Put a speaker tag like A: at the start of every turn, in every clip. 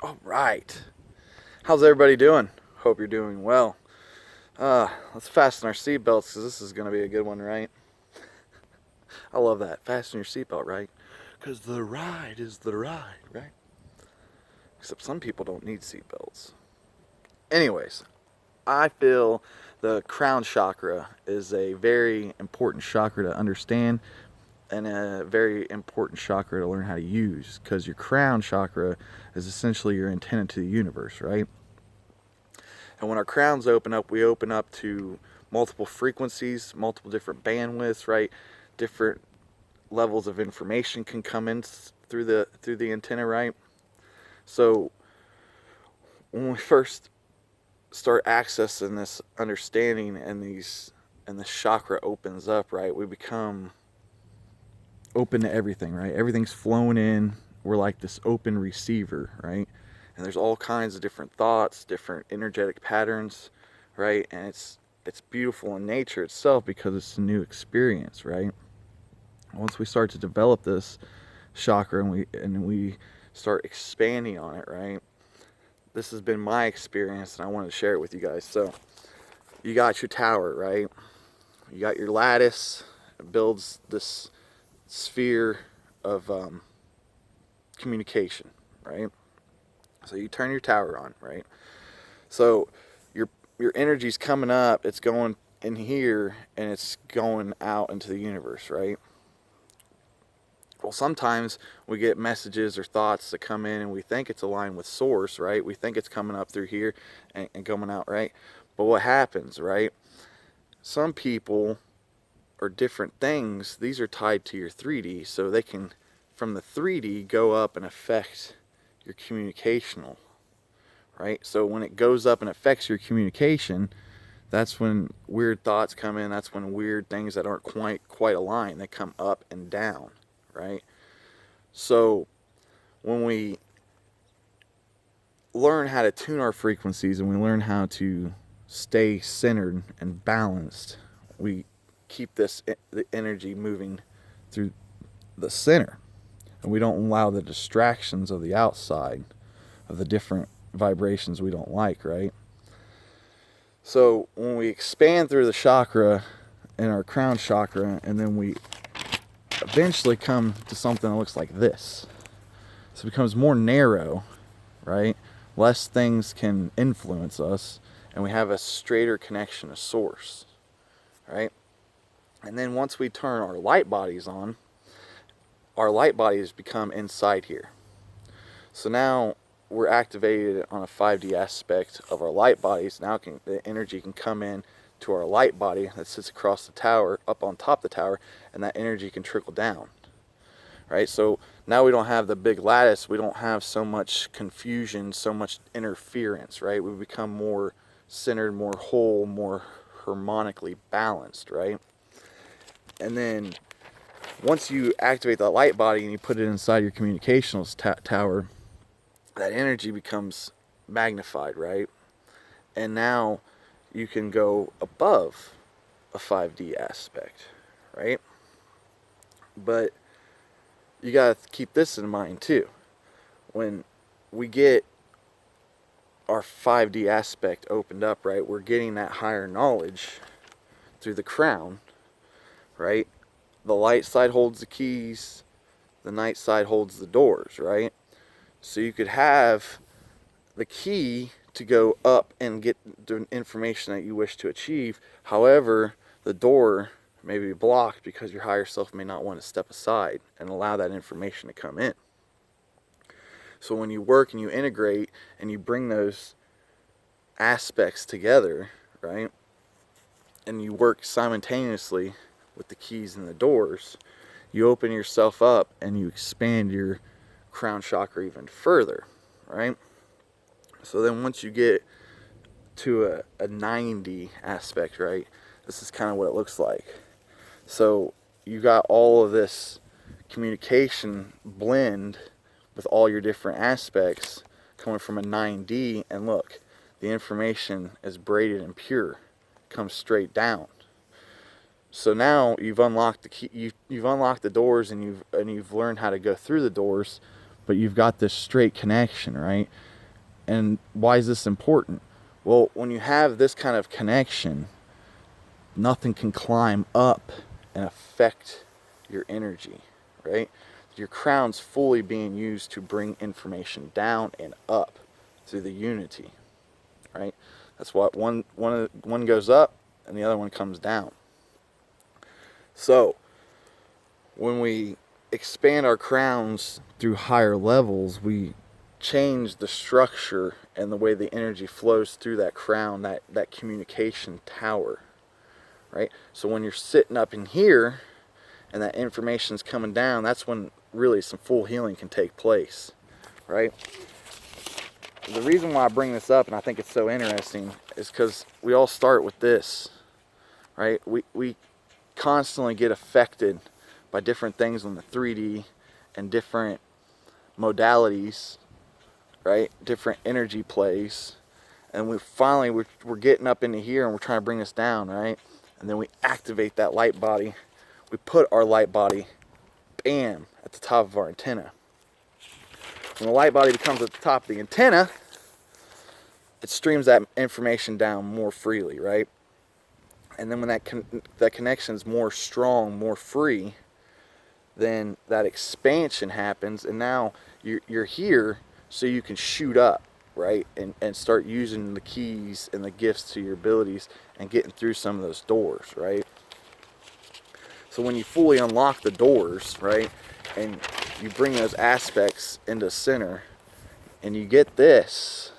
A: All right. How's everybody doing? Hope you're doing well. Let's fasten our seatbelts because this is going to be a good one, right? I love that. Fasten your seatbelt, right? Because the ride is the ride, right? Except some people don't need seatbelts. Anyways, I feel the crown chakra is a very important chakra to understand and a very important chakra to learn how to use because your crown chakra is essentially your antenna to the universe, right? And when our crowns open up, we open up to multiple frequencies, multiple different bandwidths, right? Different levels of information can come in through the antenna, right? So when we first start accessing this understanding and the chakra opens up, right? We become open to everything, right? Everything's flowing in. We're like this open receiver, right? And there's all kinds of different thoughts, different energetic patterns, right? And it's beautiful in nature itself because it's a new experience, right? Once we start to develop this chakra and we start expanding on it, right? This has been my experience and I wanted to share it with you guys. So you got your tower, right? You got your lattice. It builds this sphere of communication, right? So you turn your tower on, right? So your energy's coming up, it's going in here and it's going out into the universe, right? Well, sometimes we get messages or thoughts that come in and we think it's aligned with source, right? We think it's coming up through here and coming out, right? But what happens, right? Some people or different things, these are tied to your 3D, so they can, from the 3D, go up and affect your communicational, right? So when it goes up and affects your communication, that's when weird thoughts come in. That's when weird things that aren't quite aligned, they come up and down, right? So when we learn how to tune our frequencies and we learn how to stay centered and balanced, we keep the energy moving through the center, and we don't allow the distractions of the outside of the different vibrations we don't like, right? So when we expand through the chakra and our crown chakra, and then we eventually come to something that looks like this, so it becomes more narrow, right? Less things can influence us, and we have a straighter connection to source, right? And then once we turn our light bodies on, our light bodies become inside here. So now we're activated on a 5D aspect of our light bodies. Now the energy can come in to our light body that sits across the tower, up on top of the tower, and that energy can trickle down, right? So now we don't have the big lattice. We don't have so much confusion, so much interference, right? We become more centered, more whole, more harmonically balanced, right? And then once you activate that light body and you put it inside your communications tower, that energy becomes magnified, right? And now you can go above a 5D aspect, right? But you got to keep this in mind too. When we get our 5D aspect opened up, right, we're getting that higher knowledge through the crown, right? The light side holds the keys, the night side holds the doors, right? So you could have the key to go up and get the information that you wish to achieve. However, the door may be blocked because your higher self may not want to step aside and allow that information to come in. So when you work and you integrate and you bring those aspects together, right, and you work simultaneously with the keys and the doors, you open yourself up and you expand your crown chakra even further, right? So then once you get to a 90 aspect, right, this is kind of what it looks like. So you got all of this communication blend with all your different aspects coming from a 9D, and look, the information is braided and pure, comes straight down. So now you've unlocked the key, you've unlocked the doors, and you've learned how to go through the doors, but you've got this straight connection, right? And why is this important? Well, when you have this kind of connection, nothing can climb up and affect your energy, right? Your crown's fully being used to bring information down and up through the unity, right? That's what one goes up and the other one comes down. So when we expand our crowns through higher levels, we change the structure and the way the energy flows through that crown, that communication tower, right? So when you're sitting up in here and that information's coming down, that's when really some full healing can take place, right? The reason why I bring this up, and I think it's so interesting, is because we all start with this, right? We constantly get affected by different things on the 3D and different modalities, right? Different energy plays. And we're getting up into here and we're trying to bring this down, right? And then we activate that light body. We put our light body, bam, at the top of our antenna. When the light body becomes at the top of the antenna, it streams that information down more freely, right? And then when that connection is more strong, more free, then that expansion happens, and now you're here so you can shoot up, right? And start using the keys and the gifts to your abilities and getting through some of those doors, right? So when you fully unlock the doors, right, and you bring those aspects into center, and you get this,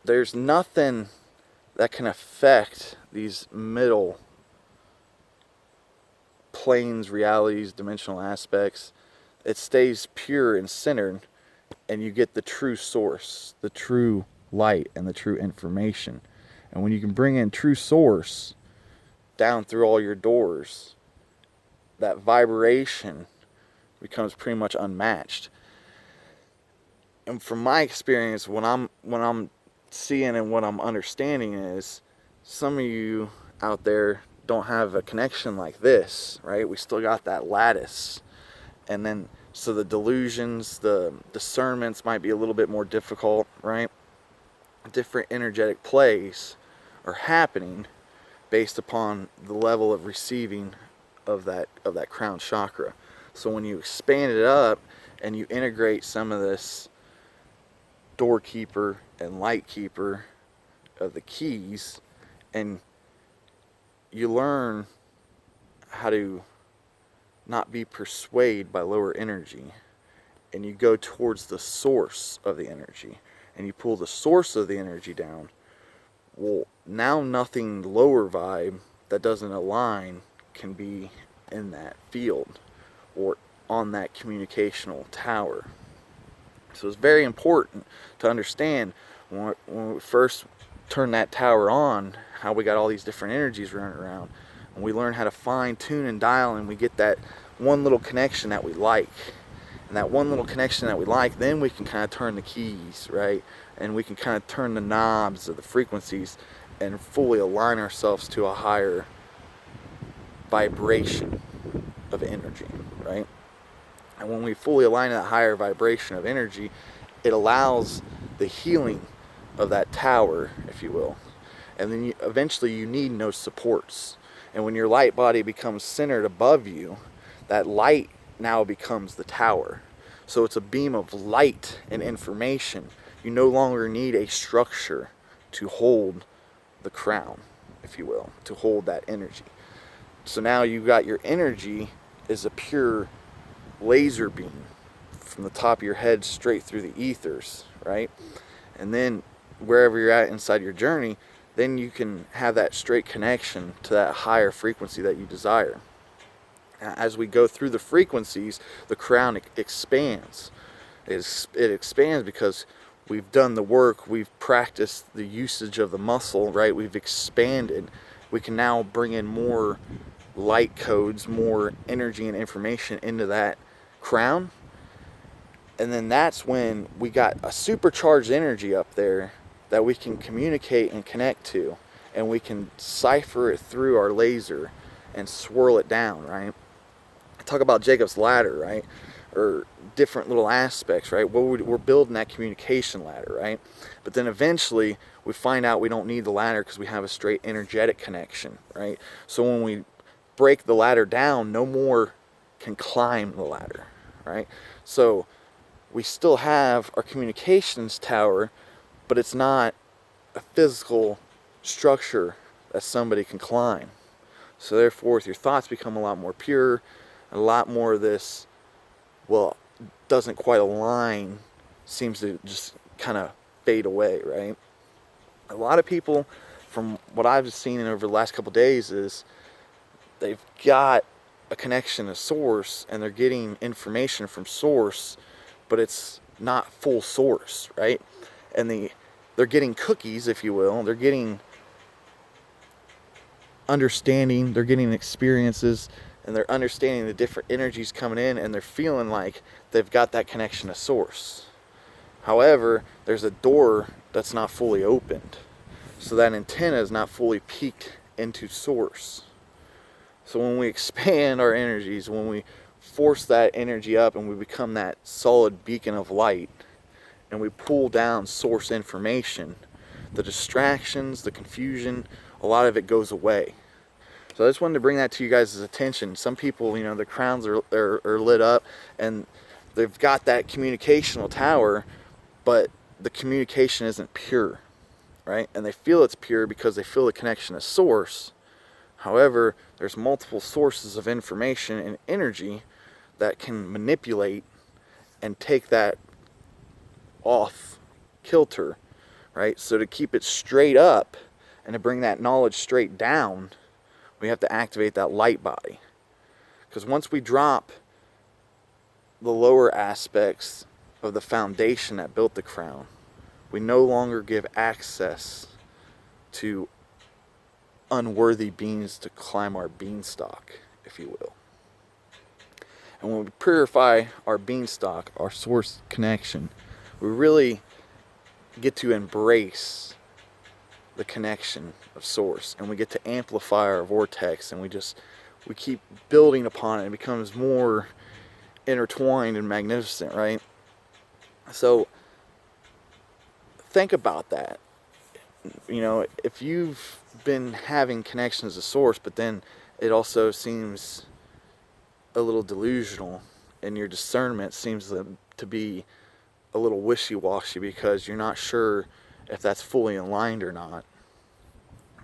A: there's nothing that can affect these middle planes, realities, dimensional aspects. It stays pure and centered, and you get the true source, the true light, and the true information. And when you can bring in true source down through all your doors, that vibration becomes pretty much unmatched. And from my experience, when I'm seeing and what I'm understanding is, some of you out there don't have a connection like this, right? We still got that lattice. And then, so the delusions, the discernments might be a little bit more difficult, right? Different energetic plays are happening based upon the level of receiving of that crown chakra. So when you expand it up and you integrate some of this doorkeeper and light keeper of the keys, and you learn how to not be persuaded by lower energy, and you go towards the source of the energy, and you pull the source of the energy down, well, now nothing lower vibe that doesn't align can be in that field or on that communicational tower. So it's very important to understand when we first turn that tower on, how we got all these different energies running around, and we learn how to fine tune and dial, and we get that one little connection that we like. And that one little connection that we like, then we can kind of turn the keys, right? And we can kind of turn the knobs of the frequencies and fully align ourselves to a higher vibration of energy, right? And when we fully align to that higher vibration of energy, it allows the healing of that tower, if you will. And then eventually you need no supports. And when your light body becomes centered above you, that light now becomes the tower. So it's a beam of light and information. You no longer need a structure to hold the crown, if you will, to hold that energy. So now you've got your energy is a pure laser beam from the top of your head straight through the ethers, right? And then wherever you're at inside your journey, then you can have that straight connection to that higher frequency that you desire. As we go through the frequencies, the crown expands. It expands because we've done the work, we've practiced the usage of the muscle, right? We've expanded. We can now bring in more light codes, more energy and information into that crown. And then that's when we got a supercharged energy up there that we can communicate and connect to, and we can cipher it through our laser and swirl it down, right? Talk about Jacob's ladder, right? or different little aspects, right? We're building that communication ladder, right? But then eventually we find out we don't need the ladder because we have a straight energetic connection, right? So when we break the ladder down, no more can climb the ladder, right? So we still have our communications tower, but it's not a physical structure that somebody can climb. So therefore, your thoughts become a lot more pure, a lot more of this, well, doesn't quite align, seems to just kind of fade away, right? A lot of people, from what I've seen over the last couple of days, is they've got a connection to source and they're getting information from source, but it's not full source, right? And they're getting cookies, if you will. They're getting understanding, they're getting experiences, and they're understanding the different energies coming in, and they're feeling like they've got that connection to source. However, there's a door that's not fully opened, so that antenna is not fully peaked into source. So when we expand our energies, when we force that energy up and we become that solid beacon of light, and we pull down source information, the distractions, the confusion, a lot of it goes away. So I just wanted to bring that to you guys' attention. Some people, their crowns are lit up and they've got that communicational tower, but the communication isn't pure, right? And they feel it's pure because they feel the connection to source. However, there's multiple sources of information and energy that can manipulate and take that off kilter, right? So to keep it straight up and to bring that knowledge straight down, we have to activate that light body. Because once we drop the lower aspects of the foundation that built the crown, we no longer give access to unworthy beings to climb our beanstalk, if you will. And when we purify our beanstalk, our source connection, we really get to embrace the connection of source, and we get to amplify our vortex, and we keep building upon it. It becomes more intertwined and magnificent, right? So think about that. If you've been having connections to source, but then it also seems a little delusional, and your discernment seems to be a little wishy-washy because you're not sure if that's fully aligned or not.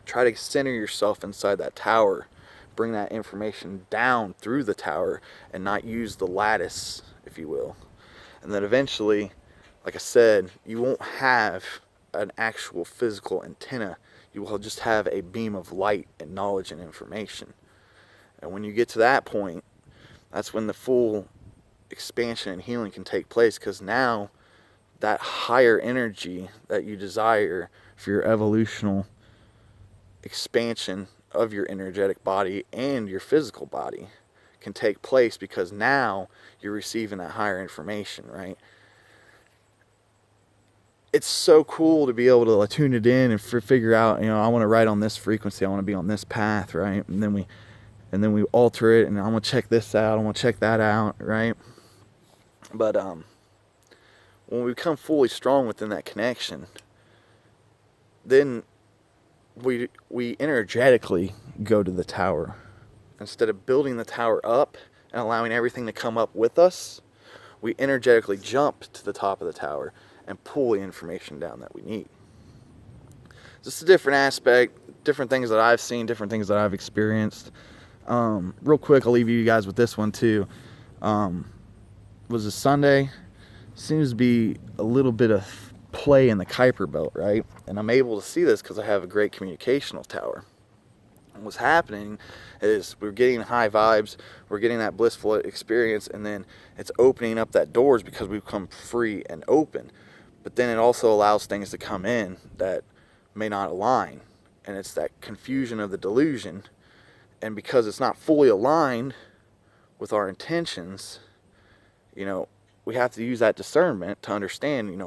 A: Try to center yourself inside that tower, bring that information down through the tower, and not use the lattice, if you will. And then eventually, like I said, you won't have an actual physical antenna. You will just have a beam of light and knowledge and information. And when you get to that point, that's when the full expansion and healing can take place, because now that higher energy that you desire for your evolutional expansion of your energetic body and your physical body can take place, because now you're receiving that higher information, right? It's so cool to be able to tune it in and figure out, I want to ride on this frequency, I want to be on this path, right? And then we alter it, and I want to check this out, I want to check that out, right? But when we become fully strong within that connection, then we energetically go to the tower. Instead of building the tower up and allowing everything to come up with us, we energetically jump to the top of the tower and pull the information down that we need. Just a different aspect, different things that I've seen, different things that I've experienced. Real quick, I'll leave you guys with this one too. Was a Sunday. Seems to be a little bit of play in the Kuiper belt, right? And I'm able to see this because I have a great communicational tower. And what's happening is we're getting high vibes, we're getting that blissful experience, and then it's opening up that doors because we become free and open. But then it also allows things to come in that may not align, and it's that confusion of the delusion. And because it's not fully aligned with our intentions, we have to use that discernment to understand,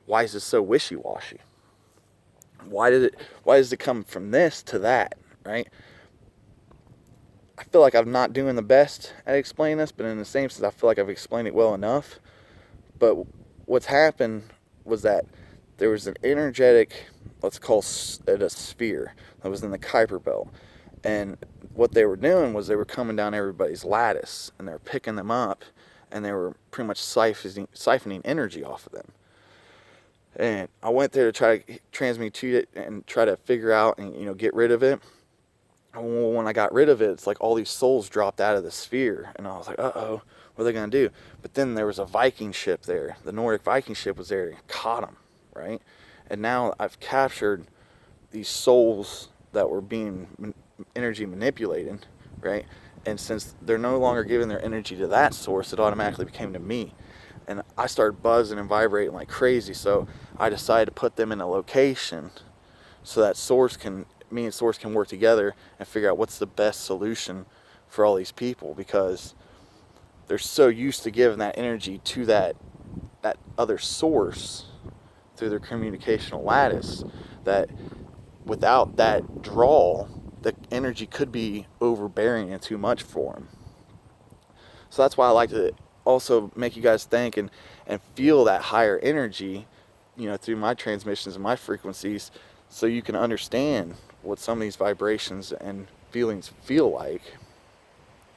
A: why is this so wishy-washy? Why does it come from this to that, right? I feel like I'm not doing the best at explaining this, but in the same sense, I feel like I've explained it well enough. But what's happened was that there was an energetic, let's call it a sphere, that was in the Kuiper Belt. And what they were doing was they were coming down everybody's lattice, and they were picking them up, and they were pretty much siphoning energy off of them. And I went there to try to transmute it and try to figure out and get rid of it. When I got rid of it, it's like all these souls dropped out of the sphere, and I was like, uh-oh, what are they going to do? But then there was a Viking ship there. The Nordic Viking ship was there and caught them, right? And now I've captured these souls that were being energy manipulated, right? And since they're no longer giving their energy to that source, it automatically became to me. And I started buzzing and vibrating like crazy, so I decided to put them in a location so that me and source can work together and figure out what's the best solution for all these people, because they're so used to giving that energy to that other source through their communicational lattice that without that draw, the energy could be overbearing and too much for them. So that's why I like to also make you guys think and feel that higher energy, through my transmissions and my frequencies, so you can understand what some of these vibrations and feelings feel like.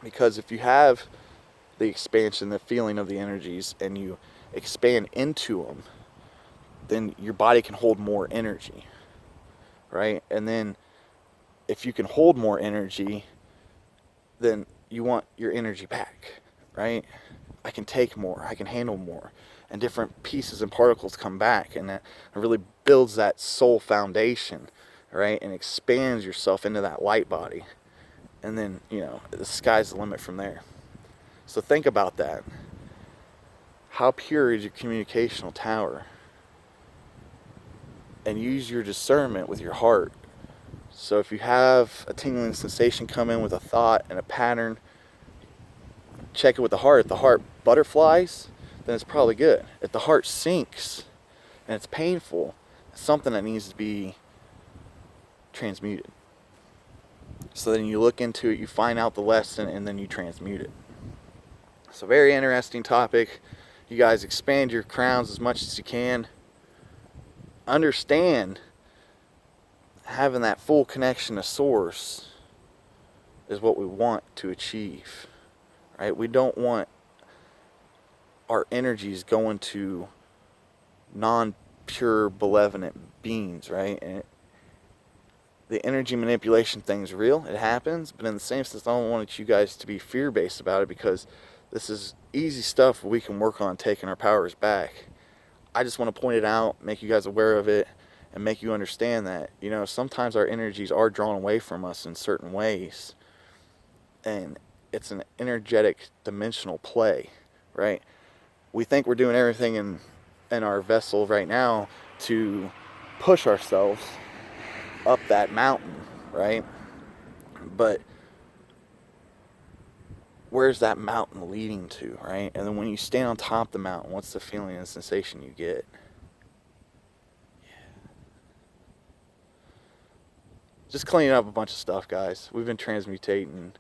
A: Because if you have the expansion, the feeling of the energies, and you expand into them, then your body can hold more energy, right? And then if you can hold more energy, then you want your energy back, right? I can take more, I can handle more, and different pieces and particles come back, and that really builds that soul foundation, right? And expands yourself into that light body, and then the sky's the limit from there. So think about that. How pure is your communicational tower? And use your discernment with your heart. So if you have a tingling sensation come in with a thought and a pattern, check it with the heart. If the heart butterflies, then it's probably good. If the heart sinks and it's painful, it's something that needs to be transmuted. So then you look into it, you find out the lesson, and then you transmute it. So very interesting topic. You guys expand your crowns as much as you can. Understand having that full connection to source is what we want to achieve, right? We don't want our energies going to non-pure malevolent beings, right? And the energy manipulation thing is real. It happens, but in the same sense, I don't want you guys to be fear-based about it, because this is easy stuff we can work on taking our powers back. I just want to point it out, make you guys aware of it, and make you understand that, sometimes our energies are drawn away from us in certain ways. And it's an energetic dimensional play, right? We think we're doing everything in our vessel right now to push ourselves up that mountain, right? But where's that mountain leading to, right? And then when you stand on top of the mountain, what's the feeling and sensation you get? Just cleaning up a bunch of stuff, guys. We've been transmutating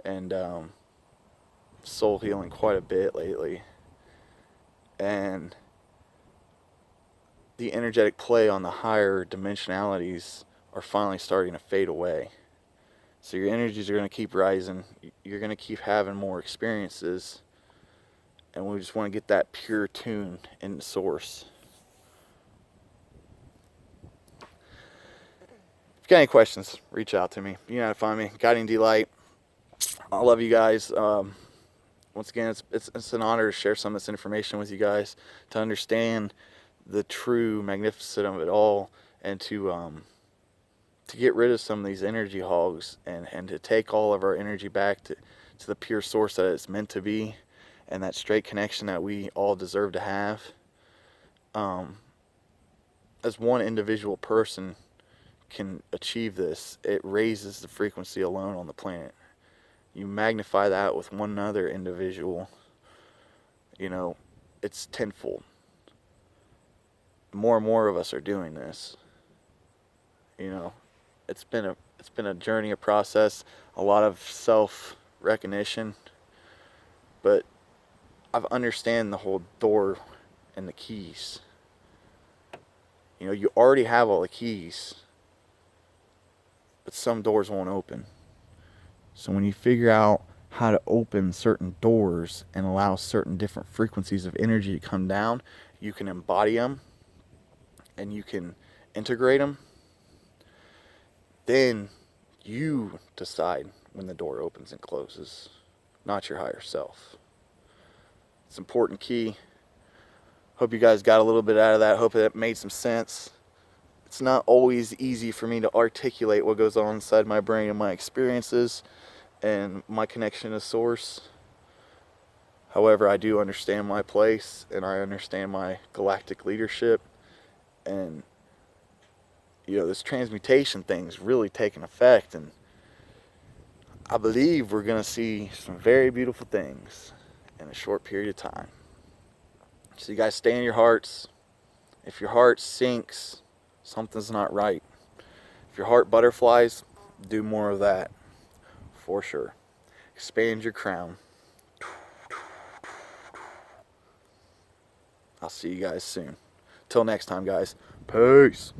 A: and soul healing quite a bit lately. And the energetic play on the higher dimensionalities are finally starting to fade away. So your energies are going to keep rising. You're going to keep having more experiences. And we just want to get that pure tune in the source. If you got any questions, reach out to me. You know how to find me. Guiding Delight. I love you guys. Once again, it's an honor to share some of this information with you guys, to understand the true magnificence of it all, and to get rid of some of these energy hogs, and to take all of our energy back to the pure source that it's meant to be, and that straight connection that we all deserve to have. As one individual person can achieve this, it raises the frequency alone on the planet. You magnify that with one other individual, it's tenfold. More and more of us are doing this. It's been It's been a journey, a process, a lot of self-recognition, but I've understand the whole door and the keys. You know, you already have all the keys, but some doors won't open. So when you figure out how to open certain doors and allow certain different frequencies of energy to come down, you can embody them and you can integrate them. Then you decide when the door opens and closes, not your higher self. It's an important key. Hope you guys got a little bit out of that. Hope that made some sense. It's not always easy for me to articulate what goes on inside my brain and my experiences and my connection to source. However, I do understand my place and I understand my galactic leadership, and you know, this transmutation thing's really taking effect, and I believe we're going to see some very beautiful things in a short period of time. So you guys stay in your hearts. If your heart sinks, something's not right. If your heart butterflies, do more of that, for sure. Expand your crown. I'll see you guys soon. Till next time, guys. Peace.